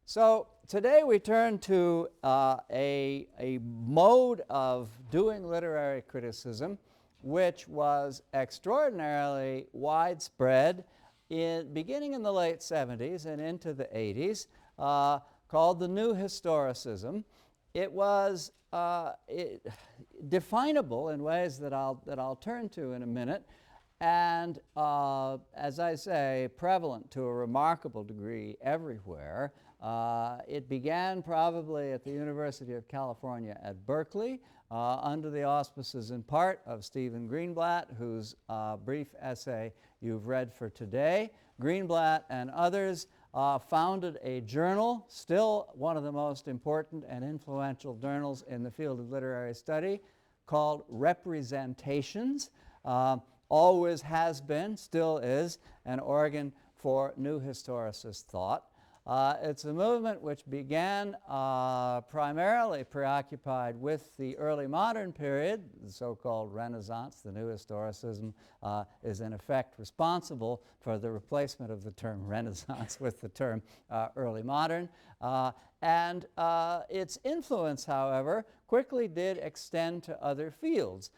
So today we turn to a mode of doing literary criticism which was extraordinarily widespread beginning in the late 70s and into the 80s, called the New Historicism. It was definable in ways that I'll turn to in a minute, and as I say, prevalent to a remarkable degree everywhere. It began probably at the University of California at Berkeley under the auspices in part of Stephen Greenblatt, whose brief essay you've read for today. Greenblatt and others founded a journal, still one of the most important and influential journals in the field of literary study, called Representations. Always has been, still is, an organ for new historicist thought. It's a movement which began primarily preoccupied with the early modern period, the so-called Renaissance. The New Historicism is in effect responsible for the replacement of the term Renaissance with the term early modern. And its influence, however, quickly did extend to other fields.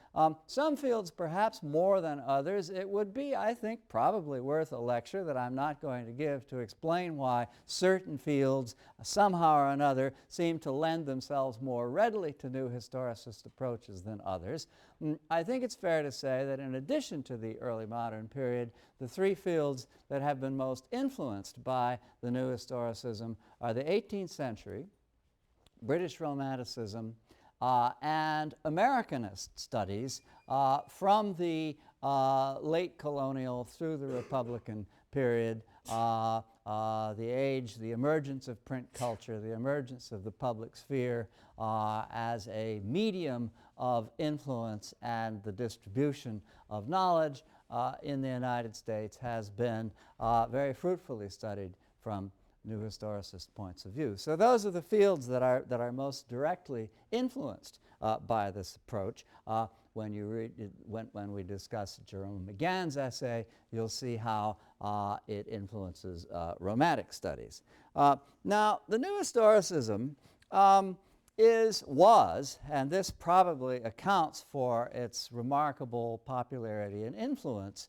Some fields perhaps more than others. It would be, I think, probably worth a lecture that I'm not going to give to explain why certain fields somehow or another seem to lend themselves more readily to new historicist approaches than others. I think it's fair to say that in addition to the early modern period, the three fields that have been most influenced by the new historicism are the 18th century, British Romanticism, and Americanist studies from the late colonial through the Republican period, the emergence of print culture, the emergence of the public sphere as a medium of influence and the distribution of knowledge in the United States has been very fruitfully studied from new historicist points of view. So those are the fields that are most directly influenced by this approach. When you read it, when we discuss Jerome McGann's essay, you'll see how it influences romantic studies. Now, the new historicism was, and this probably accounts for its remarkable popularity and influence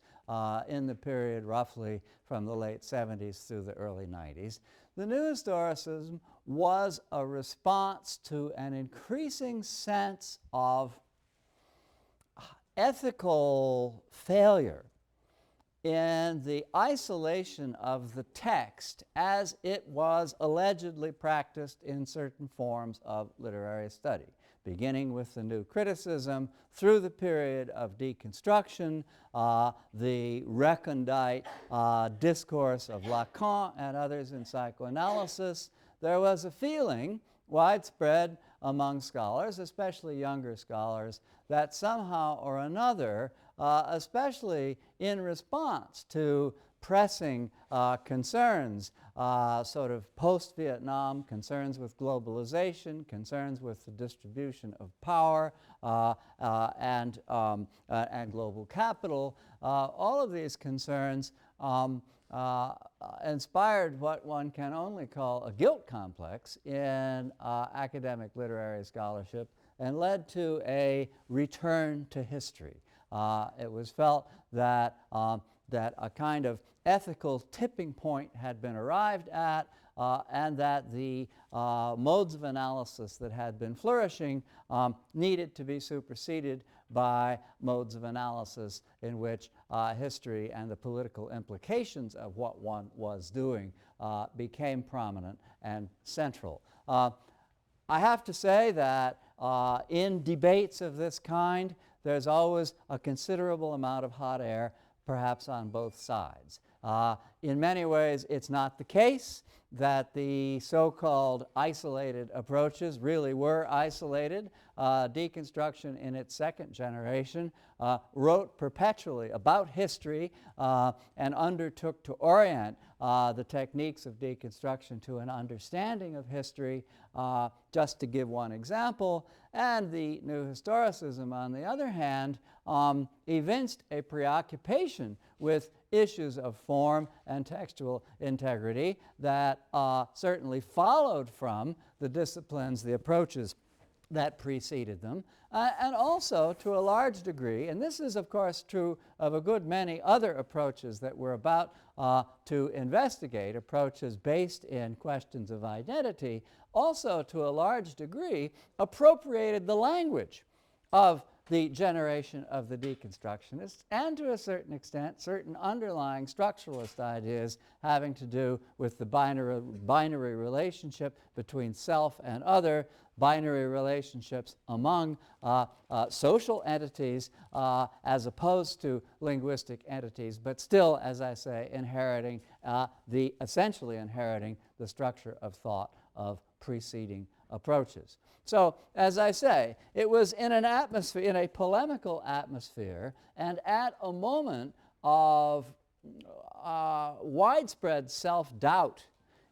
in the period roughly from the late 70s through the early 90s. The new historicism was a response to an increasing sense of ethical failure in the isolation of the text as it was allegedly practiced in certain forms of literary study, beginning with the new criticism through the period of deconstruction, the recondite discourse of Lacan and others in psychoanalysis. There was a feeling widespread among scholars, especially younger scholars, that somehow or another, especially in response to pressing concerns, sort of post-Vietnam concerns with globalization, concerns with the distribution of power and global capital, all of these concerns inspired what one can only call a guilt complex in academic literary scholarship and led to a return to history. It was felt that a kind of ethical tipping point had been arrived at and that the modes of analysis that had been flourishing needed to be superseded by modes of analysis in which history and the political implications of what one was doing became prominent and central. I have to say that in debates of this kind, there's always a considerable amount of hot air, perhaps on both sides. In many ways, it's not the case that the so-called isolated approaches really were isolated. Deconstruction in its second generation wrote perpetually about history and undertook to orient the techniques of deconstruction to an understanding of history, just to give one example. And the new historicism, on the other hand, evinced a preoccupation with issues of form and textual integrity that certainly followed from the disciplines, the approaches that preceded them, and also to a large degree, and this is of course true of a good many other approaches that we're about to investigate, approaches based in questions of identity, also to a large degree appropriated the language of the generation of the deconstructionists, and to a certain extent certain underlying structuralist ideas having to do with the binary relationship between self and other, binary relationships among social entities as opposed to linguistic entities, but still, as I say, inheriting essentially inheriting the structure of thought of preceding approaches. So, as I say, it was in an atmosphere, in a polemical atmosphere, and at a moment of widespread self-doubt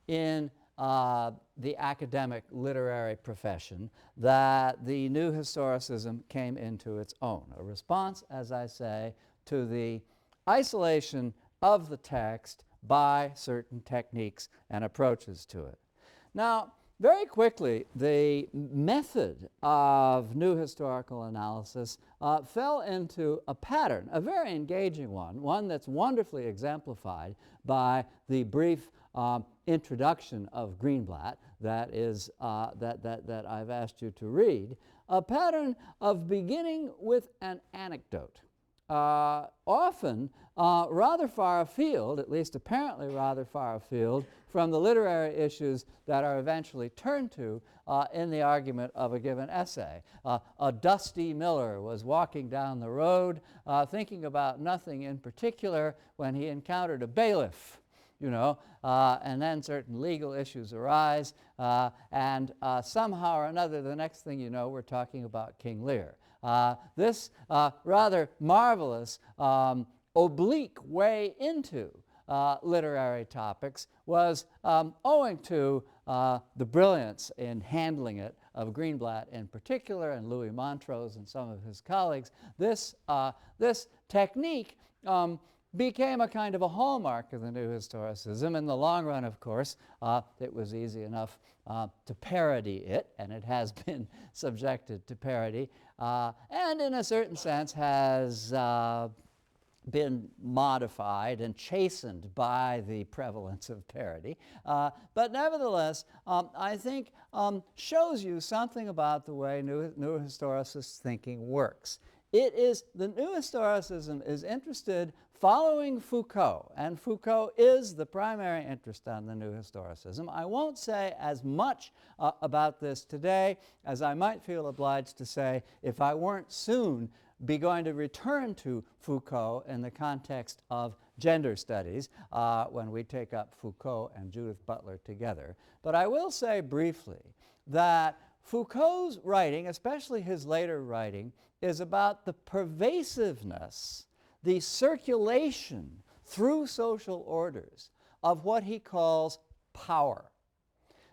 in the academic literary profession, that the new historicism came into its own, a response, as I say, to the isolation of the text by certain techniques and approaches to it. Now, very quickly, the method of new historical analysis fell into a pattern, a very engaging one that's wonderfully exemplified by the brief introduction of Greenblatt that I've asked you to read, a pattern of beginning with an anecdote, often rather far afield, at least apparently rather far afield, from the literary issues that are eventually turned to in the argument of a given essay. A dusty miller was walking down the road thinking about nothing in particular when he encountered a bailiff, and then certain legal issues arise, and somehow or another, the next thing you know, we're talking about King Lear. This rather marvelous oblique way into literary topics was owing to the brilliance in handling it of Greenblatt in particular, and Louis Montrose and some of his colleagues. This technique became a kind of a hallmark of the new historicism. In the long run, of course, it was easy enough to parody it, and it has been subjected to parody, and in a certain sense has been modified and chastened by the prevalence of parody. But nevertheless, I think shows you something about the way new historicist thinking works. The new historicism is interested following Foucault, and Foucault is the primary interest on the new historicism. I won't say as much about this today as I might feel obliged to say if I weren't soon going to return to Foucault in the context of gender studies when we take up Foucault and Judith Butler together. But I will say briefly that Foucault's writing, especially his later writing, is about the pervasiveness, the circulation through social orders of what he calls power.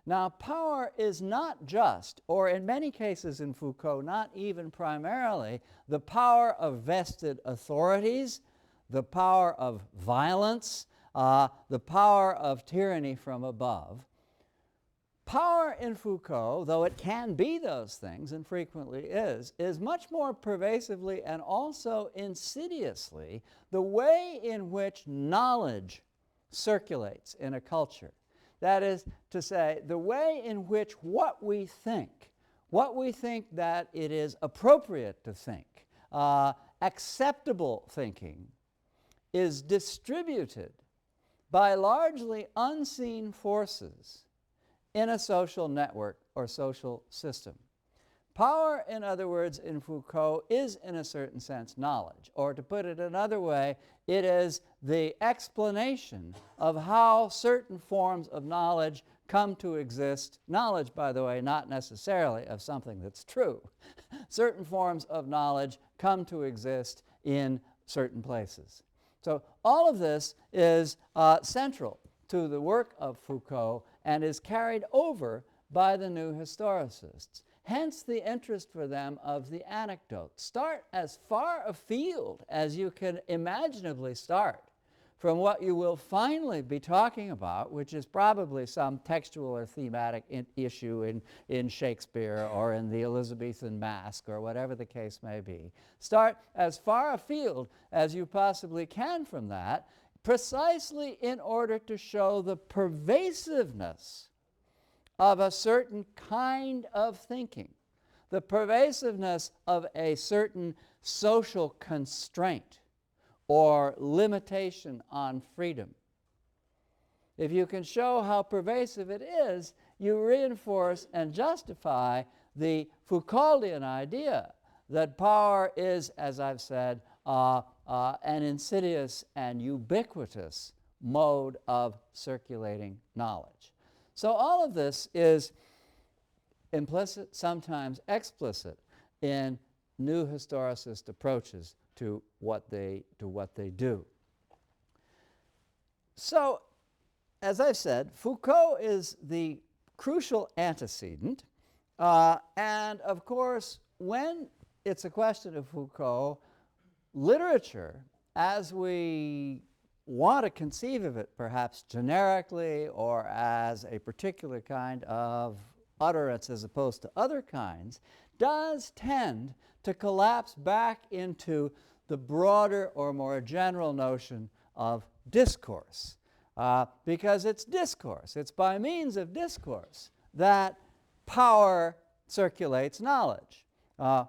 Now, power is not just, or in many cases in Foucault, not even primarily, the power of vested authorities, the power of violence, the power of tyranny from above. Power in Foucault, though it can be those things, and frequently is much more pervasively and also insidiously the way in which knowledge circulates in a culture. That is to say, the way in which what we think that it is appropriate to think, acceptable thinking, is distributed by largely unseen forces in a social network or social system. Power, in other words, in Foucault is, in a certain sense, knowledge. Or to put it another way, it is the explanation of how certain forms of knowledge come to exist. Knowledge, by the way, not necessarily of something that's true. Certain forms of knowledge come to exist in certain places. So all of this is central to the work of Foucault and is carried over by the new historicists. Hence the interest for them of the anecdote. Start as far afield as you can imaginably start from what you will finally be talking about, which is probably some textual or thematic issue in Shakespeare or in the Elizabethan Masque or whatever the case may be. Start as far afield as you possibly can from that, precisely in order to show the pervasiveness of a certain kind of thinking, the pervasiveness of a certain social constraint or limitation on freedom. If you can show how pervasive it is, you reinforce and justify the Foucauldian idea that power is, as I've said, an insidious and ubiquitous mode of circulating knowledge. So all of this is implicit, sometimes explicit, in new historicist approaches to what they do. So, as I've said, Foucault is the crucial antecedent, and of course, when it's a question of Foucault, literature, as we want to conceive of it perhaps generically or as a particular kind of utterance as opposed to other kinds, does tend to collapse back into the broader or more general notion of discourse. Because it's discourse, it's by means of discourse that power circulates knowledge.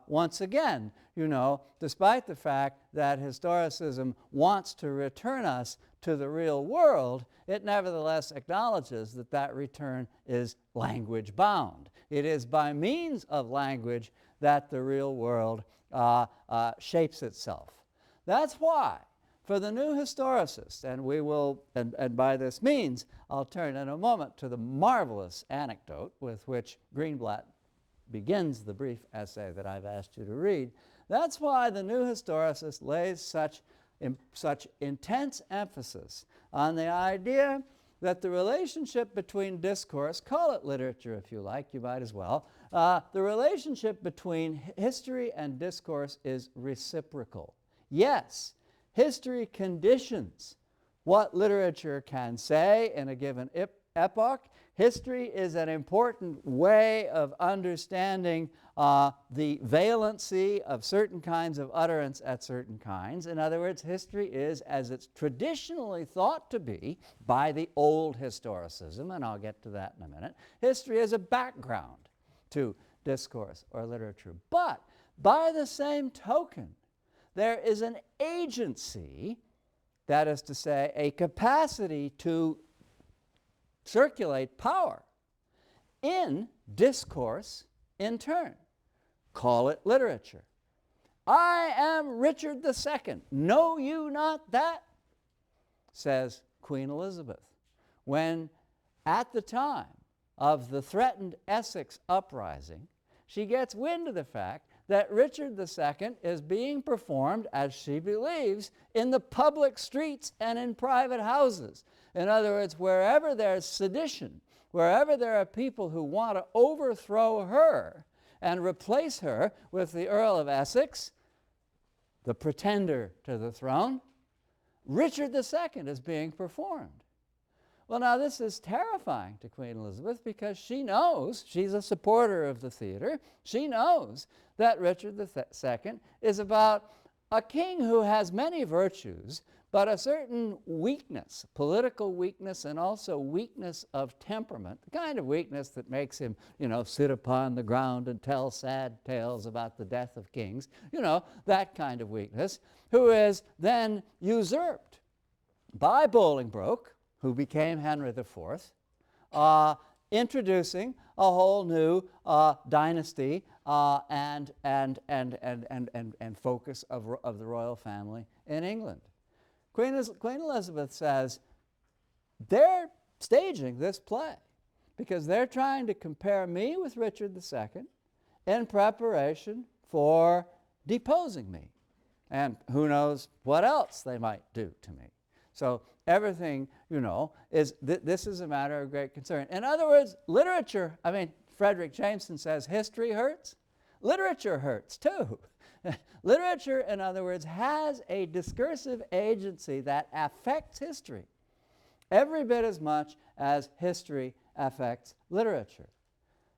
Once again, you know, despite the fact that historicism wants to return us to the real world, it nevertheless acknowledges that that return is language bound. It is by means of language that the real world shapes itself. That's why, for the new historicist, and we will, and by this means, I'll turn in a moment to the marvelous anecdote with which Greenblatt begins the brief essay that I've asked you to read. That's why the new historicist lays such intense emphasis on the idea that the relationship between discourse, call it literature if you like, you might as well, the relationship between history and discourse is reciprocal. Yes, history conditions what literature can say in a given epoch. History is an important way of understanding the valency of certain kinds of utterance at certain kinds. In other words, history is, as it's traditionally thought to be by the old historicism, and I'll get to that in a minute, history is a background to discourse or literature. But by the same token, there is an agency, that is to say, a capacity to circulate power in discourse in turn. Call it literature. I am Richard II. Know you not that? Says Queen Elizabeth, when at the time of the threatened Essex uprising, she gets wind of the fact that Richard II is being performed, as she believes, in the public streets and in private houses. In other words, wherever there's sedition, wherever there are people who want to overthrow her and replace her with the Earl of Essex, the pretender to the throne, Richard II is being performed. Well, now this is terrifying to Queen Elizabeth because she knows, she's a supporter of the theater, she knows that Richard II is about a king who has many virtues, but a certain weakness, political weakness and also weakness of temperament, the kind of weakness that makes him, you know, sit upon the ground and tell sad tales about the death of kings, you know, that kind of weakness, who is then usurped by Bolingbroke, who became Henry IV, introducing a whole new dynasty and focus of the royal family in England. Queen Elizabeth says they're staging this play because they're trying to compare me with Richard II in preparation for deposing me. And who knows what else they might do to me. So everything, you know, this is a matter of great concern. In other words, literature, I mean, Frederick Jameson says history hurts. Literature hurts too. Literature, in other words, has a discursive agency that affects history every bit as much as history affects literature.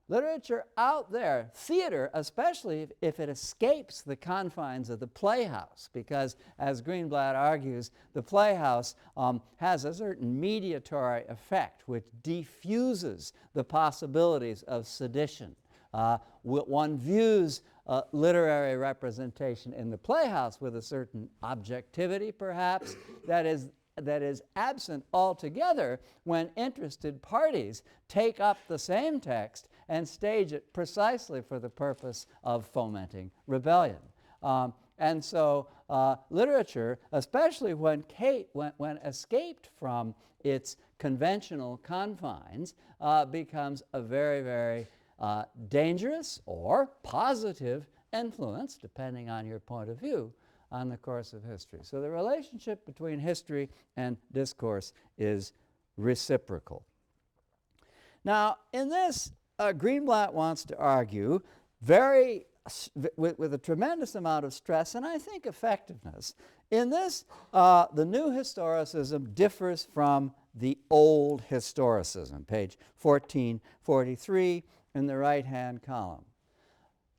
Literature out there, theater, especially if it escapes the confines of the playhouse, because, as Greenblatt argues, the playhouse has a certain mediatory effect which diffuses the possibilities of sedition. One views literary representation in the playhouse with a certain objectivity, perhaps, that is absent altogether when interested parties take up the same text and stage it precisely for the purpose of fomenting rebellion. And so literature, especially when escaped from its conventional confines, becomes a very, very dangerous or positive influence, depending on your point of view, on the course of history. So the relationship between history and discourse is reciprocal. Now, in this, Greenblatt wants to argue with a tremendous amount of stress and I think effectiveness. In this, the new historicism differs from the old historicism, page 1443 in the right-hand column.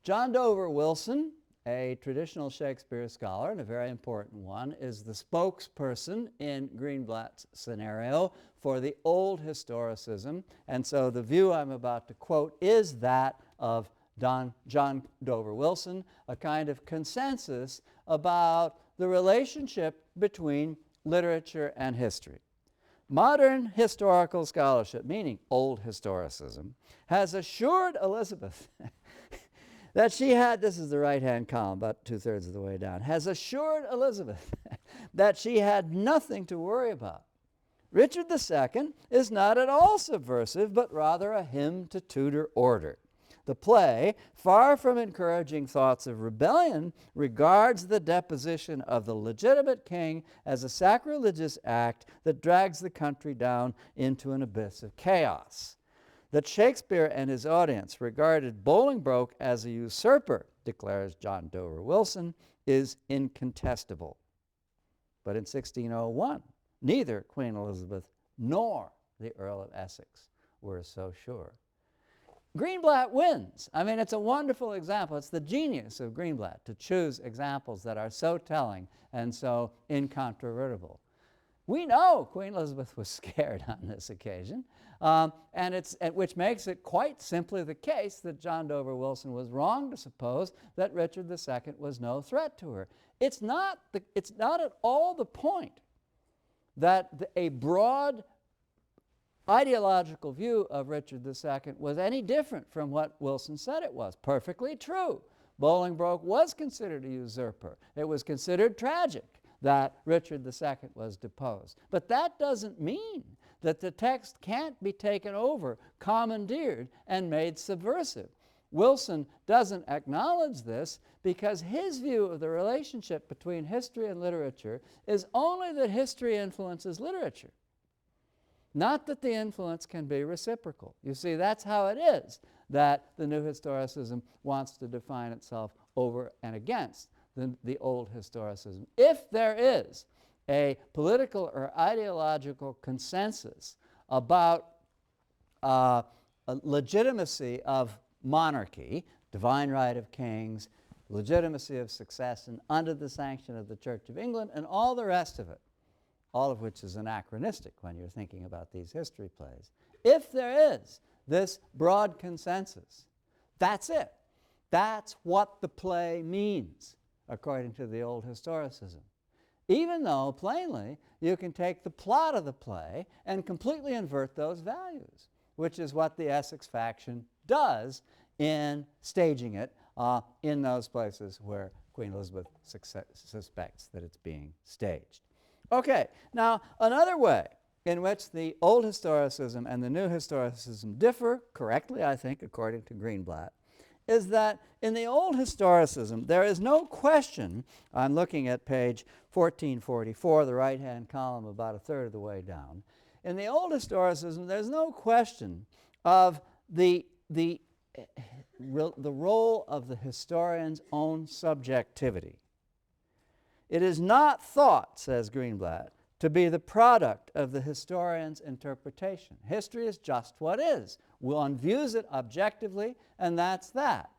John Dover Wilson, a traditional Shakespeare scholar, and a very important one, is the spokesperson in Greenblatt's scenario for the old historicism. And so the view I'm about to quote is that of John Dover Wilson, a kind of consensus about the relationship between literature and history. Modern historical scholarship, meaning old historicism, has assured Elizabeth that she had, this is the right-hand column, about 2/3 of the way down, has assured Elizabeth that she had nothing to worry about. Richard II is not at all subversive, but rather a hymn to Tudor order. The play, far from encouraging thoughts of rebellion, regards the deposition of the legitimate king as a sacrilegious act that drags the country down into an abyss of chaos. That Shakespeare and his audience regarded Bolingbroke as a usurper, declares John Dover Wilson, is incontestable. But in 1601, neither Queen Elizabeth nor the Earl of Essex were so sure. Greenblatt wins. I mean, it's a wonderful example. It's the genius of Greenblatt to choose examples that are so telling and so incontrovertible. We know Queen Elizabeth was scared on this occasion, which makes it quite simply the case that John Dover Wilson was wrong to suppose that Richard II was no threat to her. It's not at all the point that a broad ideological view of Richard II was any different from what Wilson said it was. Perfectly true. Bolingbroke was considered a usurper. It was considered tragic that Richard II was deposed. But that doesn't mean that the text can't be taken over, commandeered, and made subversive. Wilson doesn't acknowledge this because his view of the relationship between history and literature is only that history influences literature, not that the influence can be reciprocal. You see, that's how it is that the new historicism wants to define itself over and against the old historicism. If there is a political or ideological consensus about a legitimacy of monarchy, divine right of kings, legitimacy of succession under the sanction of the Church of England, and all the rest of it, all of which is anachronistic when you're thinking about these history plays. If there is this broad consensus, that's it. That's what the play means, according to the old historicism. Even though, plainly, you can take the plot of the play and completely invert those values, which is what the Essex faction does in staging it in those places where Queen Elizabeth suspects that it's being staged. Okay, now another way in which the old historicism and the new historicism differ, correctly I think, according to Greenblatt, is that in the old historicism there is no question, I'm looking at page 1444, the right-hand column about 1/3 of the way down. In the old historicism there's no question of the the role of the historian's own subjectivity. It is not thought, says Greenblatt, to be the product of the historian's interpretation. History is just what is. One views it objectively, and that's that.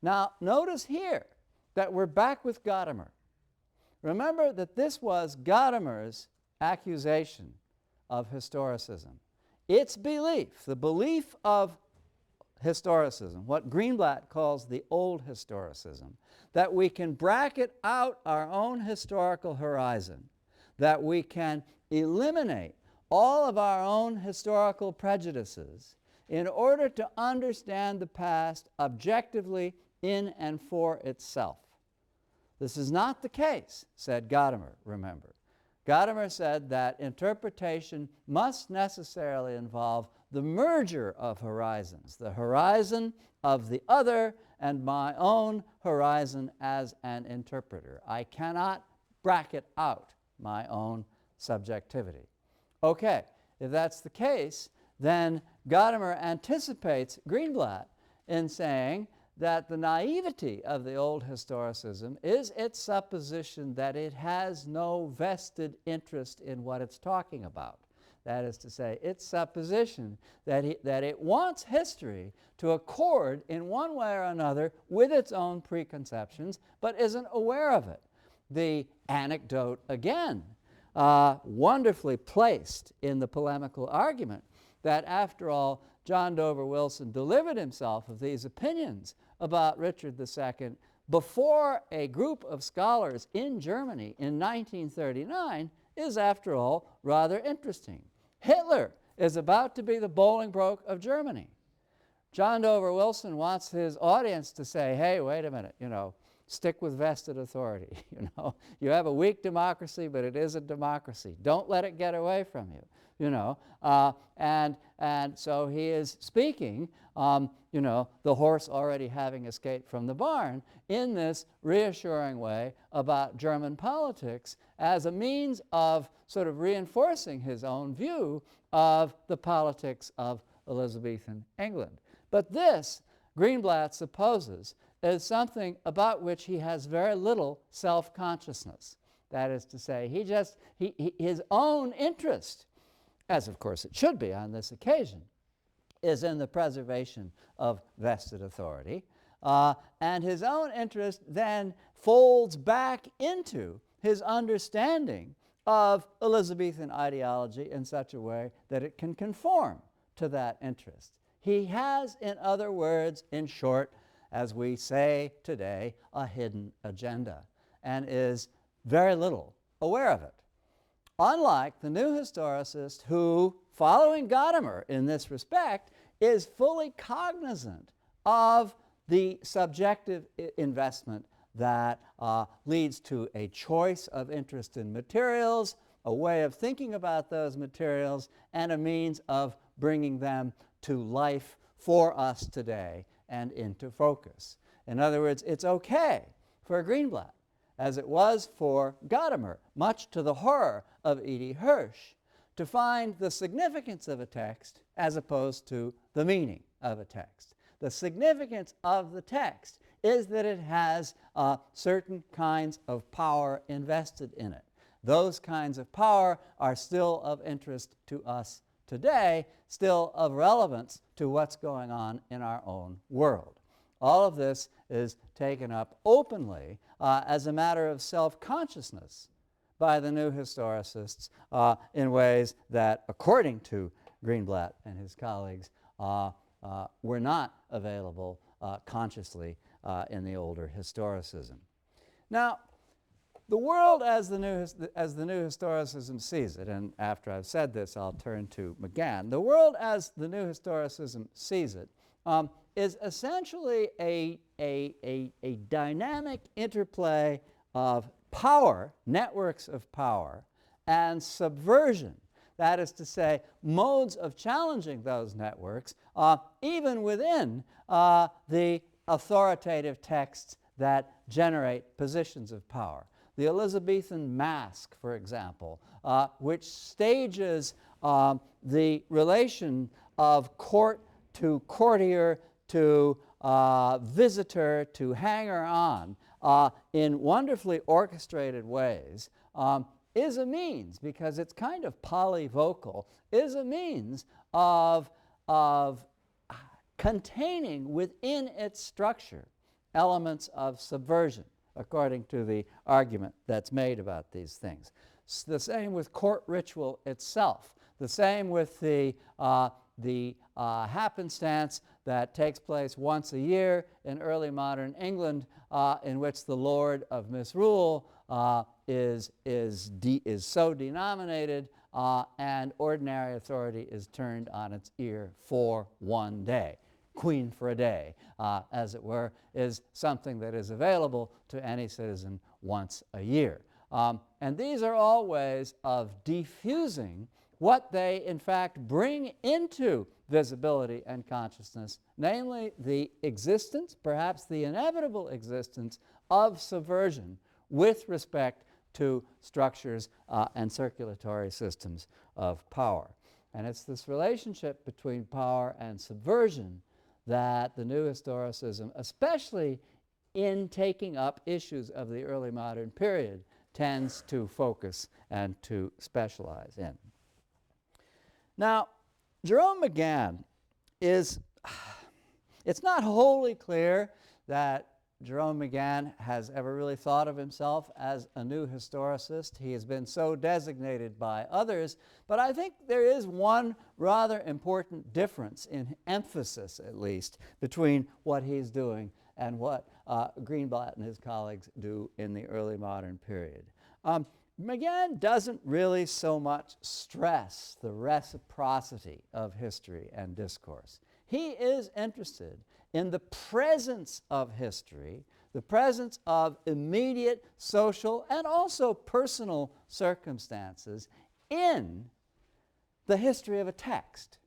Now, notice here that we're back with Gadamer. Remember that this was Gadamer's accusation of historicism. Its belief, the belief of historicism, what Greenblatt calls the old historicism, that we can bracket out our own historical horizon, that we can eliminate all of our own historical prejudices in order to understand the past objectively in and for itself. This is not the case, said Gadamer, remember. Gadamer said that interpretation must necessarily involve the merger of horizons, the horizon of the other and my own horizon as an interpreter. I cannot bracket out my own subjectivity. Okay, if that's the case, then Gadamer anticipates Greenblatt in saying that the naivety of the old historicism is its supposition that it has no vested interest in what it's talking about. That is to say, its supposition that it wants history to accord in one way or another with its own preconceptions, but isn't aware of it. The anecdote, again, wonderfully placed in the polemical argument that, after all, John Dover Wilson delivered himself of these opinions about Richard II before a group of scholars in Germany in 1939 is, after all, rather interesting. Hitler is about to be the Bolingbroke of Germany. John Dover Wilson wants his audience to say, hey, wait a minute, stick with vested authority. You have a weak democracy, but it is a democracy. Don't let it get away from you. And so he is speaking, the horse already having escaped from the barn, in this reassuring way about German politics as a means of sort of reinforcing his own view of the politics of Elizabethan England. But this, Greenblatt supposes, is something about which he has very little self-consciousness. That is to say, his own interest, as of course it should be on this occasion, is in the preservation of vested authority. And his own interest then folds back into his understanding of Elizabethan ideology in such a way that it can conform to that interest. He has, in other words, in short, as we say today, a hidden agenda, and is very little aware of it. Unlike the new historicist who, following Gadamer in this respect, is fully cognizant of the subjective investment that leads to a choice of interest in materials, a way of thinking about those materials, and a means of bringing them to life for us today and into focus. In other words, it's okay for Greenblatt, as it was for Gadamer, much to the horror of E.D. Hirsch, to find the significance of a text as opposed to the meaning of a text. The significance of the text is that it has certain kinds of power invested in it. Those kinds of power are still of interest to us today, still of relevance to what's going on in our own world. All of this is taken up openly as a matter of self-consciousness by the new historicists in ways that, according to Greenblatt and his colleagues, were not available consciously in the older historicism. Now, the world as the new historicism sees it, and after I've said this, I'll turn to McGann. The world as the new historicism sees it is essentially a dynamic interplay of power, networks of power, and subversion. That is to say, modes of challenging those networks, even within the authoritative texts that generate positions of power. The Elizabethan masque, for example, which stages the relation of court to courtier to visitor to hanger-on in wonderfully orchestrated ways is a means, because it's kind of polyvocal, is a means of containing within its structure elements of subversion, according to the argument that's made about these things. It's the same with court ritual itself, the same with the happenstance that takes place once a year in early modern England, in which the Lord of Misrule is so denominated, and ordinary authority is turned on its ear for one day. Queen for a day, as it were, is something that is available to any citizen once a year. And these are all ways of diffusing what they, in fact, bring into visibility and consciousness, namely the existence, perhaps the inevitable existence, of subversion with respect to structures and circulatory systems of power. And it's this relationship between power and subversion that the new historicism, especially in taking up issues of the early modern period, tends to focus and to specialize in. Now, Jerome McGann it's not wholly clear that Jerome McGann has ever really thought of himself as a new historicist. He has been so designated by others, but I think there is one rather important difference in emphasis, at least, between what he's doing and what Greenblatt and his colleagues do in the early modern period. McGann doesn't really so much stress the reciprocity of history and discourse. He is interested in the presence of history, the presence of immediate social and also personal circumstances in the history of a text.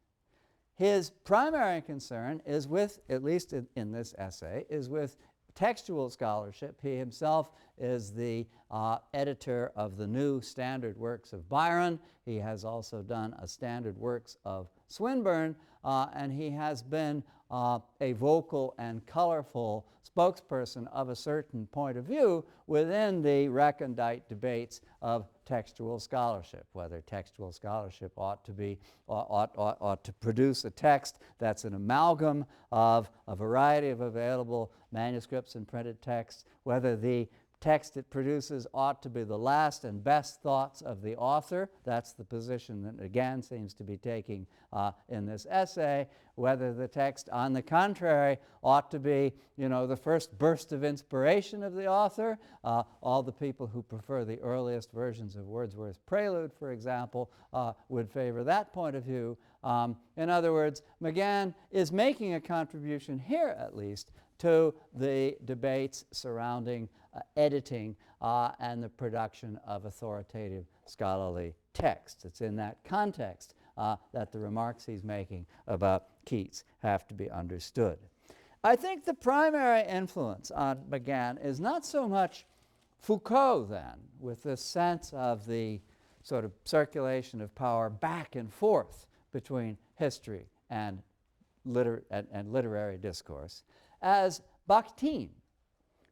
His primary concern is with, at least in this essay, is with textual scholarship. He himself is the editor of the new standard works of Byron. He has also done a standard works of Swinburne, and he has been a vocal and colorful spokesperson of a certain point of view within the recondite debates of textual scholarship, whether textual scholarship ought to produce a text that's an amalgam of a variety of available manuscripts and printed texts, whether the text it produces ought to be the last and best thoughts of the author. That's the position that McGann seems to be taking in this essay. Whether the text, on the contrary, ought to be, the first burst of inspiration of the author. All the people who prefer the earliest versions of Wordsworth's Prelude, for example, would favor that point of view. In other words, McGann is making a contribution here, at least, to the debates surrounding editing and the production of authoritative scholarly texts. It's in that context that the remarks he's making about Keats have to be understood. I think the primary influence on McGann is not so much Foucault, then, with this sense of the sort of circulation of power back and forth between history and literary discourse, as Bakhtin,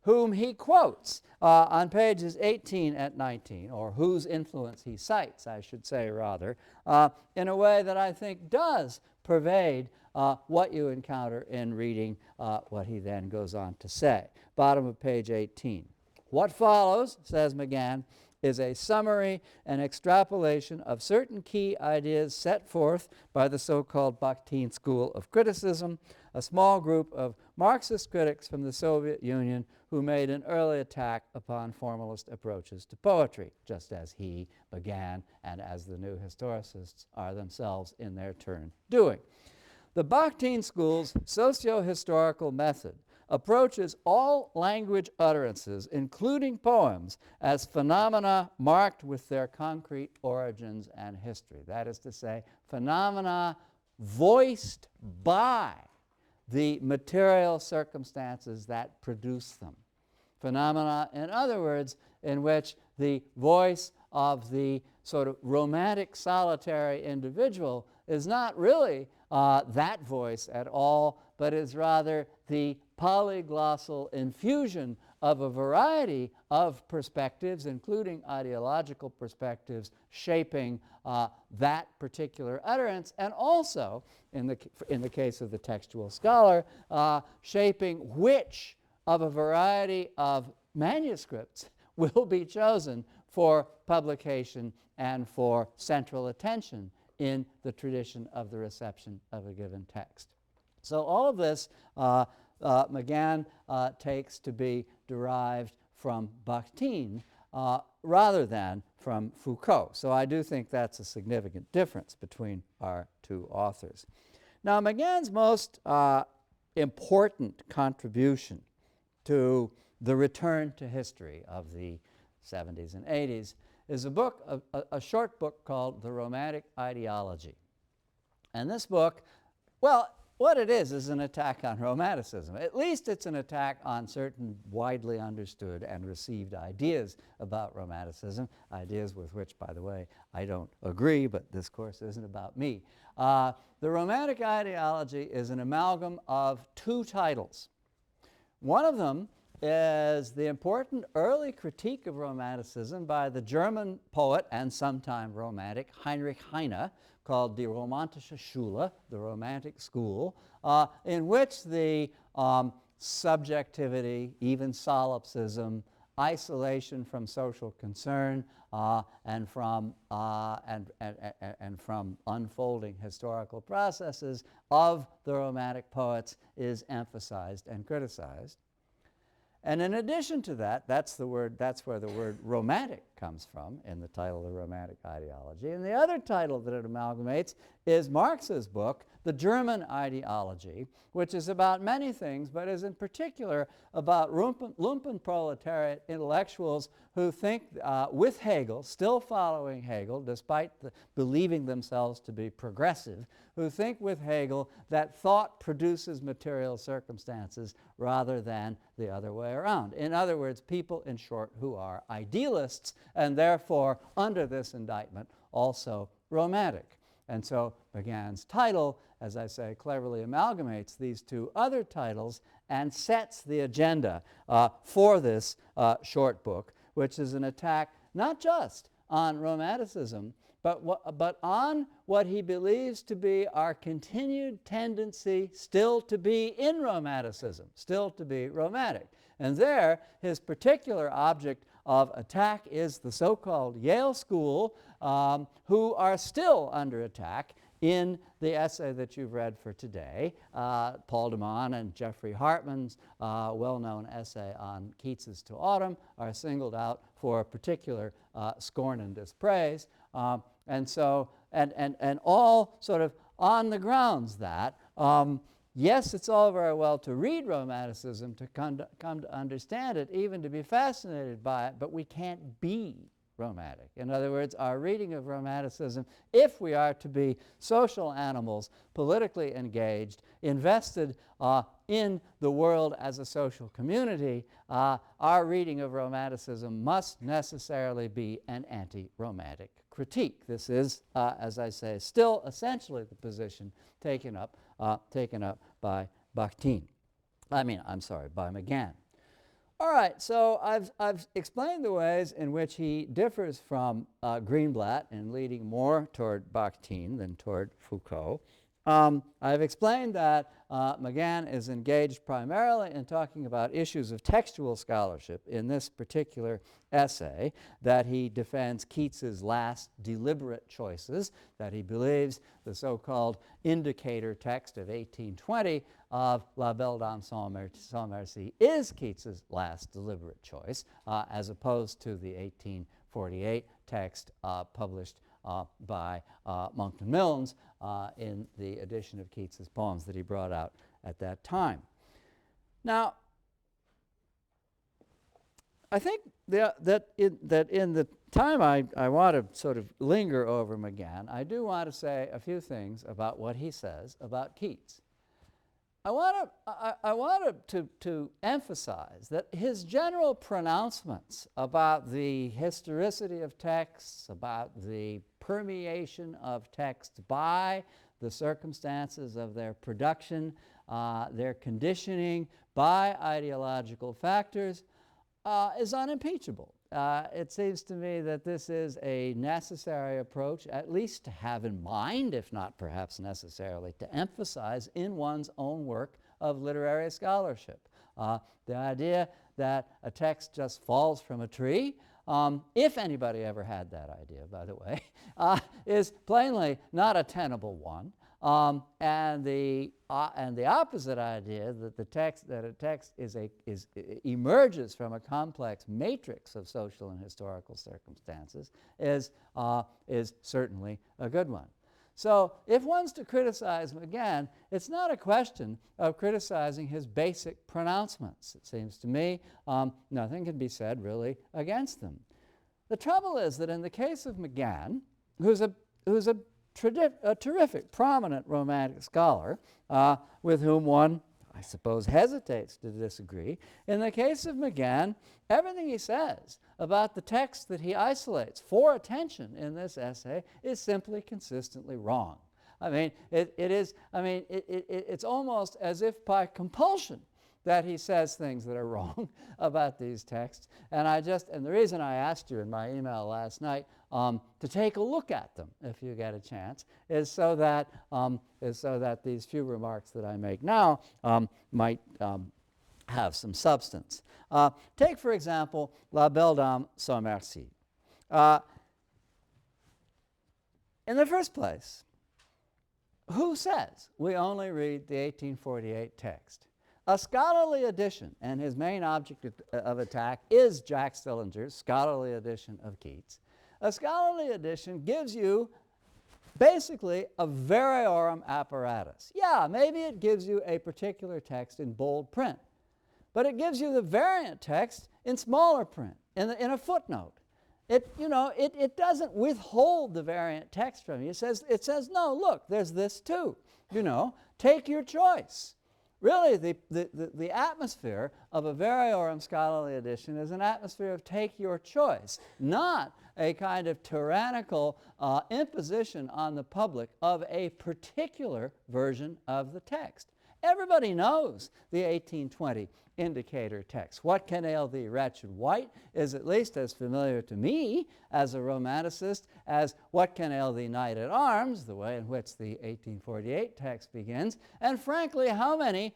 whom he quotes on pages 18 and 19, or whose influence he cites, I should say, rather, in a way that I think does pervade what you encounter in reading what he then goes on to say. Bottom of page 18. What follows, says McGann, is a summary and extrapolation of certain key ideas set forth by the so-called Bakhtin school of criticism, a small group of Marxist critics from the Soviet Union who made an early attack upon formalist approaches to poetry, just as he began and as the new historicists are themselves in their turn doing. The Bakhtin school's socio-historical method approaches all language utterances, including poems, as phenomena marked with their concrete origins and history. That is to say, phenomena voiced by the material circumstances that produce them. Phenomena, in other words, in which the voice of the sort of romantic solitary individual is not really that voice at all, but is rather the polyglossal infusion of a variety of perspectives, including ideological perspectives, shaping that particular utterance, and also, in the case of the textual scholar, shaping which of a variety of manuscripts will be chosen for publication and for central attention in the tradition of the reception of a given text. So all of this McGann takes to be derived from Bakhtin rather than from Foucault. So I do think that's a significant difference between our two authors. Now, McGann's most important contribution to the return to history of the 70s and 80s is a short book called The Romantic Ideology. And this book, well, what it is an attack on Romanticism. At least it's an attack on certain widely understood and received ideas about Romanticism, ideas with which, by the way, I don't agree, but this course isn't about me. The Romantic Ideology is an amalgam of two titles. One of them is the important early critique of Romanticism by the German poet and sometime romantic Heinrich Heine, called Die Romantische Schule, the Romantic School, in which the subjectivity, even solipsism, isolation from social concern, and from unfolding historical processes of the Romantic poets is emphasized and criticized. And in addition to that, that's where the word romantic comes from in the title of The Romantic Ideology. And the other title that it amalgamates is Marx's book, The German Ideology, which is about many things, but is in particular about lumpen proletariat intellectuals who think, with Hegel, still following Hegel, despite believing themselves to be progressive, who think with Hegel that thought produces material circumstances rather than the other way around. In other words, people, in short, who are idealists and therefore, under this indictment, also romantic. And so McGann's title, as I say, cleverly amalgamates these two other titles and sets the agenda for this short book, which is an attack not just on Romanticism, but on what he believes to be our continued tendency still to be in Romanticism, still to be romantic. And there, his particular object of attack is the so-called Yale School, who are still under attack in the essay that you've read for today. Paul de Man and Jeffrey Hartman's well-known essay on Keats's To Autumn are singled out for particular scorn and dispraise. And all sort of on the grounds that, yes, it's all very well to read Romanticism, to come to understand it, even to be fascinated by it, but we can't be romantic. In other words, our reading of Romanticism, if we are to be social animals, politically engaged, invested in the world as a social community, our reading of Romanticism must necessarily be an anti-romantic critique. This is, as I say, still essentially the position taken up by Bakhtin. by McGann. All right, so I've explained the ways in which he differs from Greenblatt in leading more toward Bakhtin than toward Foucault. I've explained that McGann is engaged primarily in talking about issues of textual scholarship in this particular essay, that he defends Keats's last deliberate choices, that he believes the so-called indicator text of 1820 of La Belle Dame sans Merci is Keats's last deliberate choice, as opposed to the 1848 text published by Monckton Milnes in the edition of Keats's poems that he brought out at that time. Now, I think that in the time I want to sort of linger over McGann, I do want to say a few things about what he says about Keats. I want to emphasize that his general pronouncements about the historicity of texts, about the permeation of texts by the circumstances of their production, their conditioning by ideological factors, is unimpeachable. It seems to me that this is a necessary approach, at least to have in mind, if not perhaps necessarily to emphasize in one's own work of literary scholarship. The idea that a text just falls from a tree, if anybody ever had that idea, by the way, is plainly not a tenable one. And the opposite idea that a text emerges from a complex matrix of social and historical circumstances is certainly a good one. So if one's to criticize McGann, it's not a question of criticizing his basic pronouncements. It seems to me nothing can be said really against them. The trouble is that in the case of McGann, who's a terrific, prominent Romantic scholar with whom one, I suppose, hesitates to disagree. In the case of McGann, everything he says about the text that he isolates for attention in this essay is simply consistently wrong. I mean, it's almost as if by compulsion that he says things that are wrong about these texts. And the reason I asked you in my email last night to take a look at them if you get a chance is so that these few remarks that I make now might have some substance. Take, for example, La Belle Dame sans merci. In the first place, who says we only read the 1848 text? A scholarly edition, and his main object of attack is Jack Stillinger's scholarly edition of Keats. A scholarly edition gives you basically a variorum apparatus. Yeah, maybe it gives you a particular text in bold print, but it gives you the variant text in smaller print, in a footnote. It doesn't withhold the variant text from you. It says, no, look, there's this too. Take your choice. Really, the atmosphere of a variorum scholarly edition is an atmosphere of take your choice, not a kind of tyrannical imposition on the public of a particular version of the text. Everybody knows the 1820 indicator text. What can ail thee, wretched wight, is at least as familiar to me as a Romanticist as what can ail thee, knight at arms, the way in which the 1848 text begins. And frankly, how many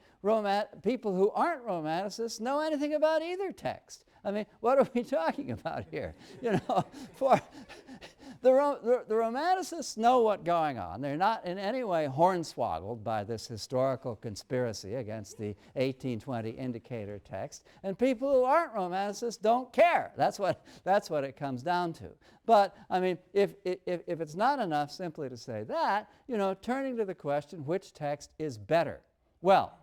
people who aren't Romanticists know anything about either text? I mean, what are we talking about here? For the Romanticists know what's going on. They're not in any way hornswoggled by this historical conspiracy against the 1820 indicator text. And people who aren't Romanticists don't care. That's what it comes down to. But, I mean, if it's not enough simply to say that, turning to the question, which text is better? Well,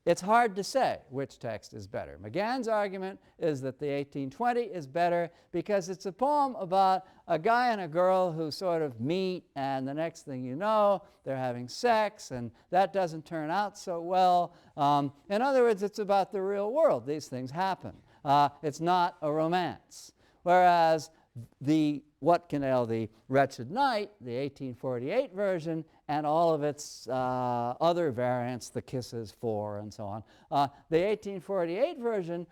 it's hard to say which text is better. McGann's argument is that the 1820 is better because it's a poem about a guy and a girl who sort of meet, and the next thing you know, they're having sex, and that doesn't turn out so well. In other words, it's about the real world. These things happen. It's not a romance. Whereas What Can Ail the Wretched Knight, the 1848 version, and all of its other variants, the kisses for, and so on. The 1848 version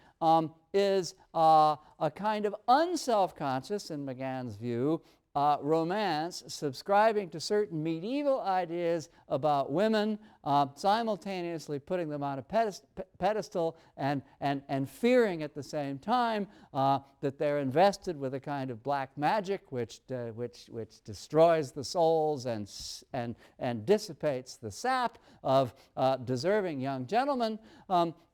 is a kind of unselfconscious, in McGann's view, romance subscribing to certain medieval ideas about women, simultaneously putting them on a pedestal and fearing at the same time that they're invested with a kind of black magic which destroys the souls and dissipates the sap of deserving young gentlemen.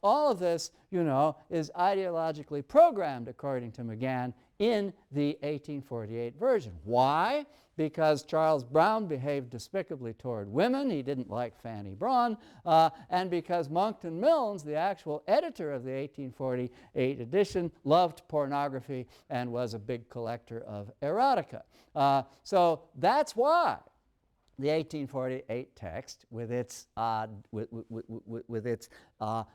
All of this, is ideologically programmed, according to McGann, in the 1848 version. Why? Because Charles Brown behaved despicably toward women. He didn't like Fanny Braun. And because Monckton Milnes, the actual editor of the 1848 edition, loved pornography and was a big collector of erotica. So that's why the 1848 text, with its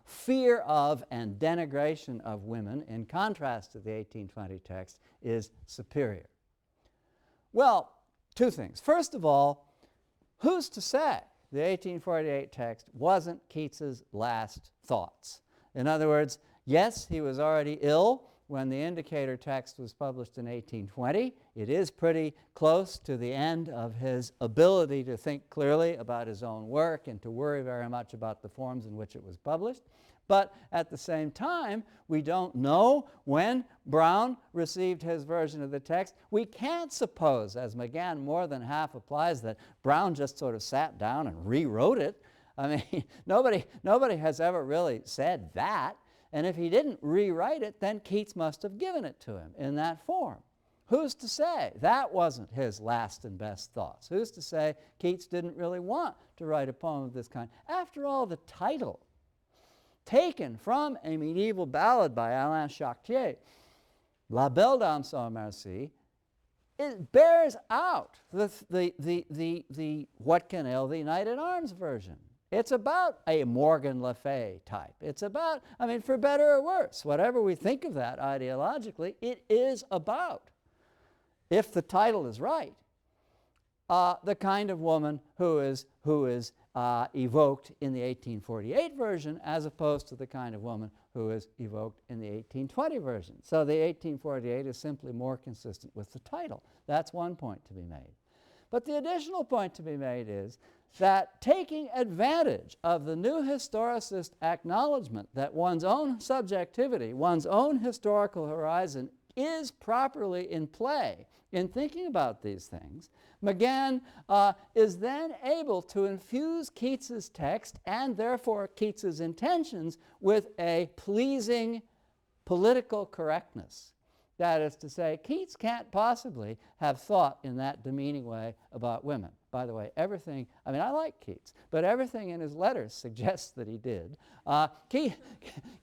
fear of and denigration of women, in contrast to the 1820 text, is superior. Well, two things. First of all, who's to say the 1848 text wasn't Keats's last thoughts? In other words, yes, he was already ill when the Indicator text was published in 1820. It is pretty close to the end of his ability to think clearly about his own work and to worry very much about the forms in which it was published. But at the same time, we don't know when Brown received his version of the text. We can't suppose, as McGann more than half applies, that Brown just sort of sat down and rewrote it. I mean, nobody has ever really said that. And if he didn't rewrite it, then Keats must have given it to him in that form. Who's to say that wasn't his last and best thoughts? Who's to say Keats didn't really want to write a poem of this kind? After all, the title, taken from a medieval ballad by Alain Chartier, La Belle Dame sans Merci, it bears out the What Can Ail Thee Knight at Arms version. It's about a Morgan Le Fay type. It's about, I mean, for better or worse, whatever we think of that ideologically, it is about, if the title is right, the kind of woman who is evoked in the 1848 version as opposed to the kind of woman who is evoked in the 1820 version. So the 1848 is simply more consistent with the title. That's one point to be made. But the additional point to be made is that taking advantage of the new historicist acknowledgement that one's own subjectivity, one's own historical horizon is properly in play in thinking about these things, McGann is then able to infuse Keats's text and therefore Keats's intentions with a pleasing political correctness. That is to say, Keats can't possibly have thought in that demeaning way about women. By the way, everything, I mean, I like Keats, but everything in his letters suggests that he did.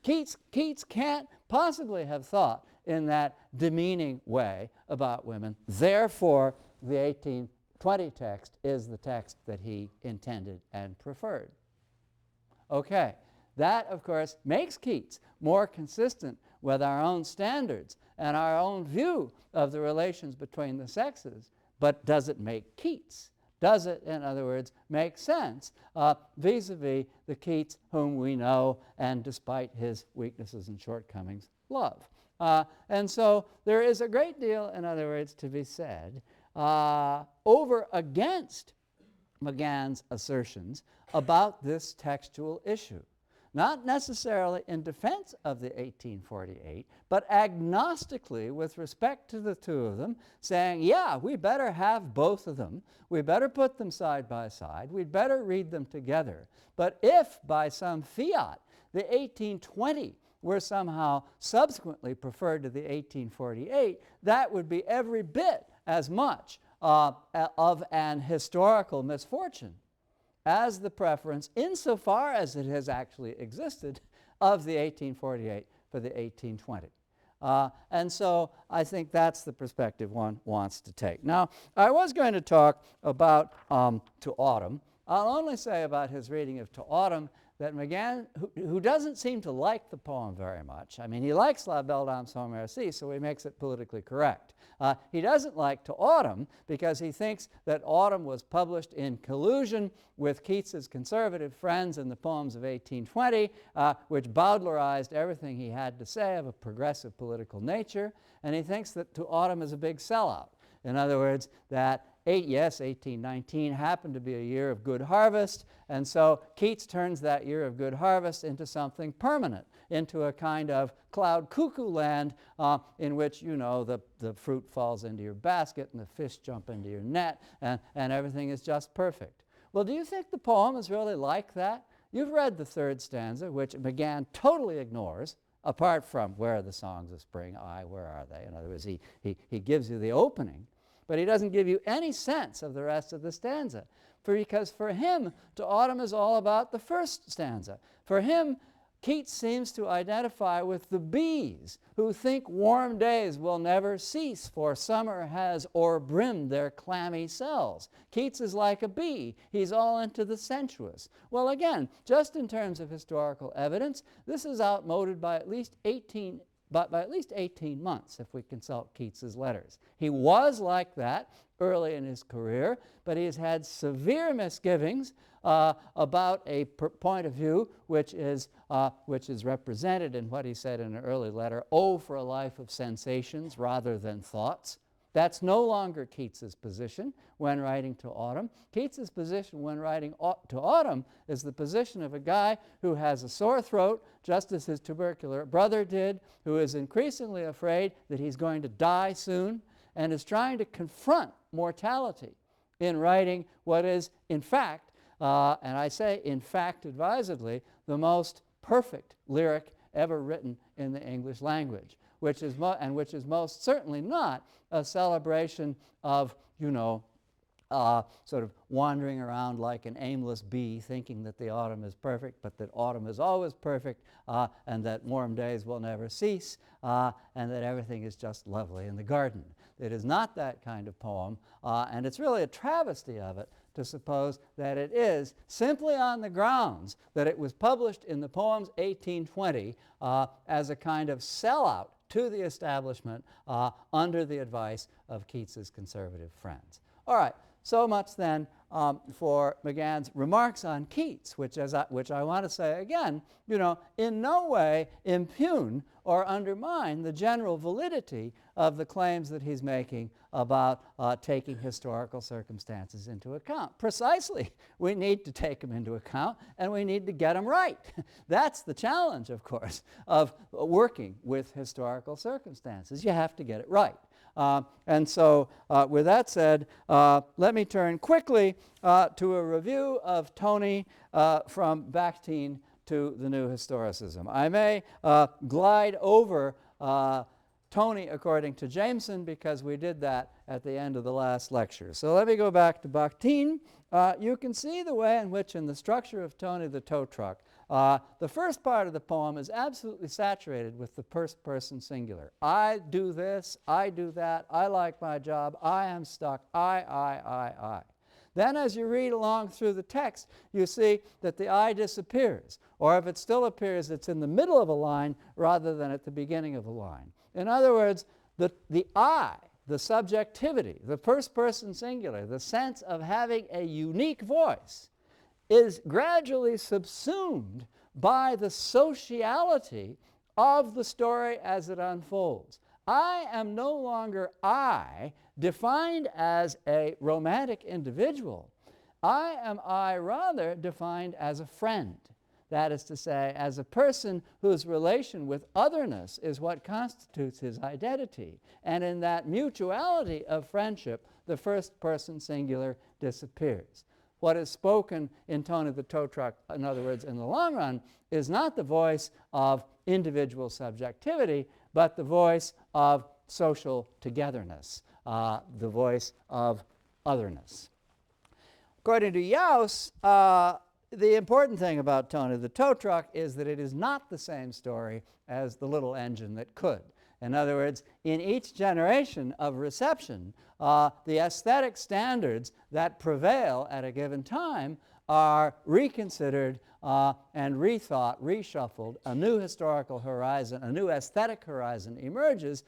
Keats can't possibly have thought in that demeaning way about women. Therefore, the 1820 text is the text that he intended and preferred. Okay, that, of course, makes Keats more consistent with our own standards and our own view of the relations between the sexes. But does it make Keats? Does it, in other words, make sense vis-a-vis the Keats whom we know and, despite his weaknesses and shortcomings, love? And so there is a great deal, in other words, to be said over against McGann's assertions about this textual issue. Not necessarily in defense of the 1848, but agnostically with respect to the two of them, saying, yeah, we better have both of them. We better put them side by side. We'd better read them together. But if by some fiat the 1820 were somehow subsequently preferred to the 1848, that would be every bit as much of an historical misfortune as the preference, insofar as it has actually existed, of the 1848 for the 1820. And so I think that's the perspective one wants to take. Now, I was going to talk about To Autumn. I'll only say about his reading of To Autumn that McGann, who doesn't seem to like the poem very much, I mean, he likes La Belle Dame sans Merci, so he makes it politically correct. He doesn't like To Autumn because he thinks that Autumn was published in collusion with Keats's conservative friends in the poems of 1820, which Bowdlerized everything he had to say of a progressive political nature, and he thinks that To Autumn is a big sellout. In other words, that 1819 happened to be a year of good harvest, and so Keats turns that year of good harvest into something permanent, into a kind of cloud cuckoo land in which, you know, the fruit falls into your basket and the fish jump into your net and everything is just perfect. Well, do you think the poem is really like that? You've read the third stanza, which McGann totally ignores, apart from where are the songs of spring, aye, where are they? In other words, he gives you the opening, but he doesn't give you any sense of the rest of the stanza. Because for him, To Autumn is all about the first stanza. For him, Keats seems to identify with the bees who think warm days will never cease, for summer has o'erbrimmed their clammy cells. Keats is like a bee. He's all into the sensuous. Well, again, just in terms of historical evidence, this is outmoded by at least 18 but by at least 18 months if we consult Keats's letters. He was like that early in his career, but he has had severe misgivings about a point of view which is represented in what he said in an early letter, "Oh, for a life of sensations rather than thoughts." That's no longer Keats's position when writing to Autumn. Keats's position when writing to Autumn is the position of a guy who has a sore throat, just as his tubercular brother did, who is increasingly afraid that he's going to die soon, and is trying to confront mortality in writing what is, in fact, and I say in fact advisedly, the most perfect lyric ever written in the English language, which is most certainly not a celebration of, sort of wandering around like an aimless bee thinking that the autumn is perfect, but that autumn is always perfect, and that warm days will never cease, and that everything is just lovely in the garden. It is not that kind of poem, and it's really a travesty of it to suppose that it is, simply on the grounds that it was published in the Poems 1820 as a kind of sellout to the establishment under the advice of Keats's conservative friends. All right, so much then for McGann's remarks on Keats, which I want to say again, in no way impugn or undermine the general validity of the claims that he's making about taking historical circumstances into account. Precisely, we need to take them into account, and we need to get them right. That's the challenge, of course, of working with historical circumstances. You have to get it right. And so with that said, let me turn quickly to a review of Tony from Bakhtin to the New Historicism. I may glide over Tony according to Jameson because we did that at the end of the last lecture. So let me go back to Bakhtin. You can see the way in which in the structure of Tony the Tow Truck, the first part of the poem is absolutely saturated with the first person singular. I do this, I do that, I like my job, I am stuck, I. Then as you read along through the text, you see that the I disappears. Or if it still appears, it's in the middle of a line rather than at the beginning of a line. In other words, the I, the subjectivity, the first person singular, the sense of having a unique voice, is gradually subsumed by the sociality of the story as it unfolds. I am no longer I, defined as a romantic individual. I am I, rather, defined as a friend. That is to say, as a person whose relation with otherness is what constitutes his identity. And in that mutuality of friendship, the first person singular disappears. What is spoken in Tone of the Tow Truck, in other words, in the long run, is not the voice of individual subjectivity, but the voice of social togetherness, the voice of otherness. According to Jauss, the important thing about Tone of the Tow Truck is that it is not the same story as The Little Engine That Could. In other words, in each generation of reception, the aesthetic standards that prevail at a given time are reconsidered and rethought, reshuffled. A new historical horizon, a new aesthetic horizon emerges,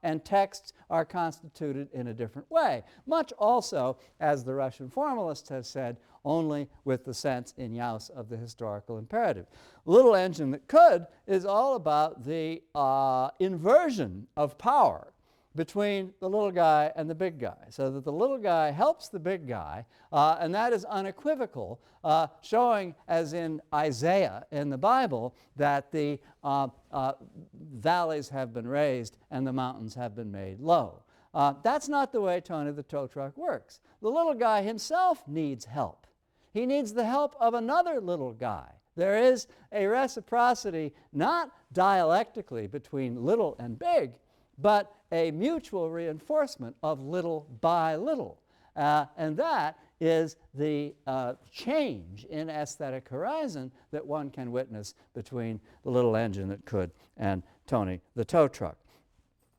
and texts are constituted in a different way. Much also, as the Russian formalists have said, only with the sense in Jauss of the historical imperative. Little Engine That Could is all about the inversion of power between the little guy and the big guy, so that the little guy helps the big guy, and that is unequivocal, showing, as in Isaiah in the Bible, that the valleys have been raised and the mountains have been made low. That's not the way Tony the Tow Truck works. The little guy himself needs help. He needs the help of another little guy. There is a reciprocity, not dialectically between little and big, but a mutual reinforcement of little by little. And that is the change in aesthetic horizon that one can witness between The Little Engine That Could and Tony the Tow Truck.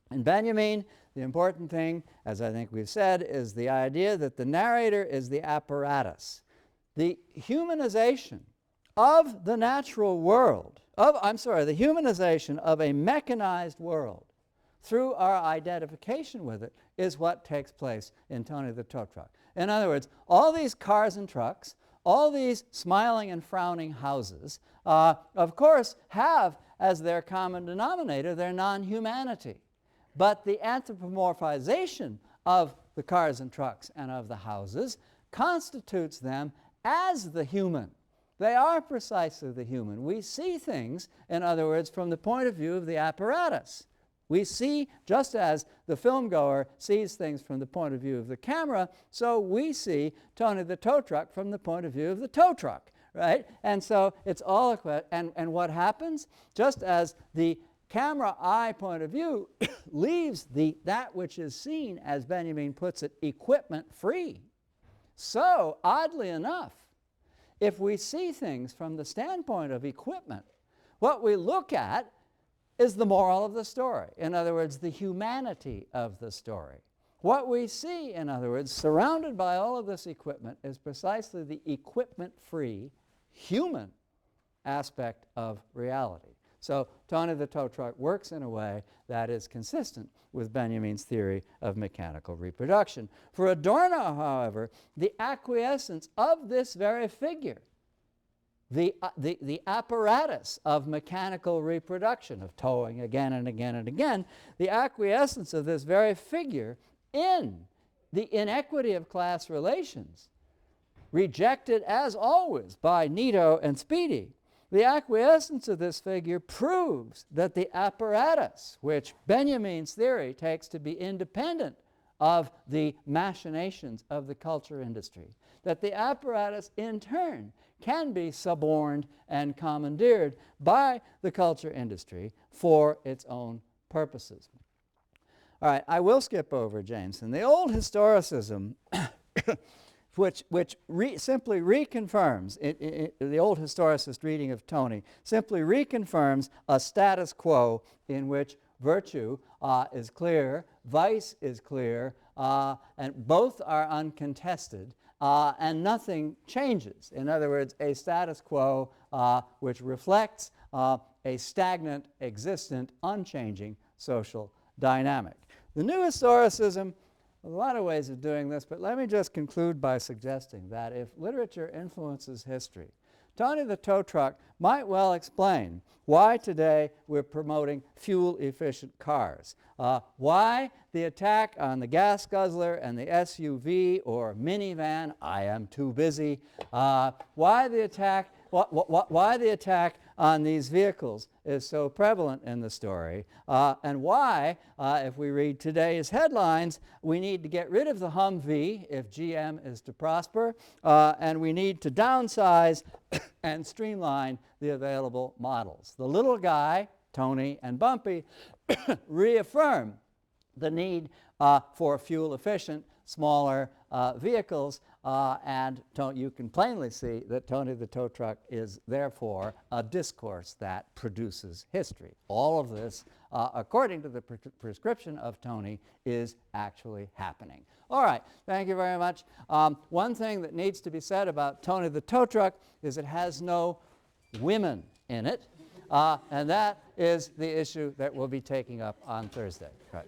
In Benjamin, the important thing, as I think we've said, is the idea that the narrator is the apparatus. The humanization of the natural world, the humanization of a mechanized world through our identification with it is what takes place in Tony the Tow Truck. In other words, all these cars and trucks, all these smiling and frowning houses, of course, have as their common denominator their non-humanity. But the anthropomorphization of the cars and trucks and of the houses constitutes them as the human. They are precisely the human. We see things, in other words, from the point of view of the apparatus. We see, just as the filmgoer sees things from the point of view of the camera, so we see Tony the Tow Truck from the point of view of the tow truck, right? And so it's all, and what happens? Just as the camera eye point of view leaves that which is seen, as Benjamin puts it, equipment free. So, oddly enough, if we see things from the standpoint of equipment, what we look at is the moral of the story. In other words, the humanity of the story. What we see, in other words, surrounded by all of this equipment is precisely the equipment-free human aspect of reality. So Tony the Tow Truck works in a way that is consistent with Benjamin's theory of mechanical reproduction. For Adorno, however, the acquiescence of this very figure, the apparatus of mechanical reproduction, of towing again and again and again, the acquiescence of this very figure in the inequity of class relations, rejected as always by Nito and Speedy, the acquiescence of this figure proves that the apparatus, which Benjamin's theory takes to be independent of the machinations of the culture industry, that the apparatus in turn can be suborned and commandeered by the culture industry for its own purposes. All right, I will skip over Jameson. The old historicism which simply reconfirms, the old historicist reading of Tony, simply reconfirms a status quo in which virtue is clear, vice is clear, and both are uncontested, and nothing changes. In other words, a status quo which reflects a stagnant, existent, unchanging social dynamic. The new historicism, a lot of ways of doing this, but let me just conclude by suggesting that if literature influences history, Tony the Tow Truck might well explain why today we're promoting fuel-efficient cars, why the attack on the gas guzzler and the SUV or minivan, I am too busy, why the attack on these vehicles is so prevalent in the story, and why, if we read today's headlines, we need to get rid of the Humvee if GM is to prosper, and we need to downsize and streamline the available models. The little guy, Tony and Bumpy, reaffirm the need for fuel-efficient, smaller vehicles, and you can plainly see that Tony the Tow Truck is therefore a discourse that produces history. All of this, according to the prescription of Tony, is actually happening. All right, thank you very much. One thing that needs to be said about Tony the Tow Truck is it has no women in it, and that is the issue that we'll be taking up on Thursday. Right.